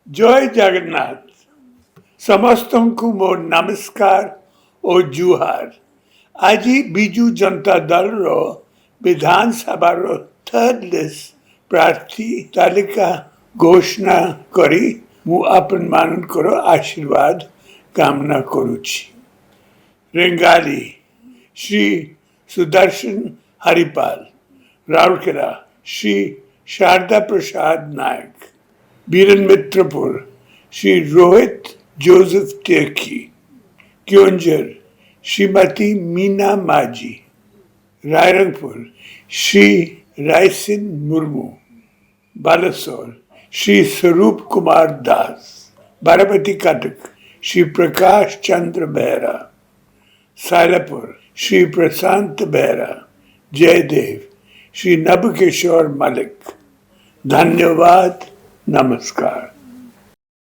ଜୟ ଜଗନ୍ନାଥ। ସମସ୍ତଙ୍କୁ ମୋ ନମସ୍କାର ଓ ଜୁହାର। ଆଜି ବିଜୁ ଜନତା ଦଳର ବିଧାନସଭାର ଥର୍ଡ ଲିଷ୍ଟ ପ୍ରାର୍ଥୀ ତାଲିକା ଘୋଷଣା କରି ମୁଁ ଆପଣମାନଙ୍କର ଆଶୀର୍ବାଦ କାମନା କରୁଛି। रेंगाली श्री सुदर्शन हरिपाल, राउरकेला श्री शारदा प्रसाद नायक, बीरन मित्रपुर श्री रोहित जोसेफ टेकी, क्योंझर श्रीमती मीना माझी, रायरंगपुर श्री रायसिन मुर्मू, बालासोर श्री स्वरूप कुमार दास, बारामती कटक श्री प्रकाश चंद्र बेहरा, सायलापुर श्री प्रशांत बेहरा, जयदेव श्री नबकिशोर मलिक। धन्यवाद, नमस्कार।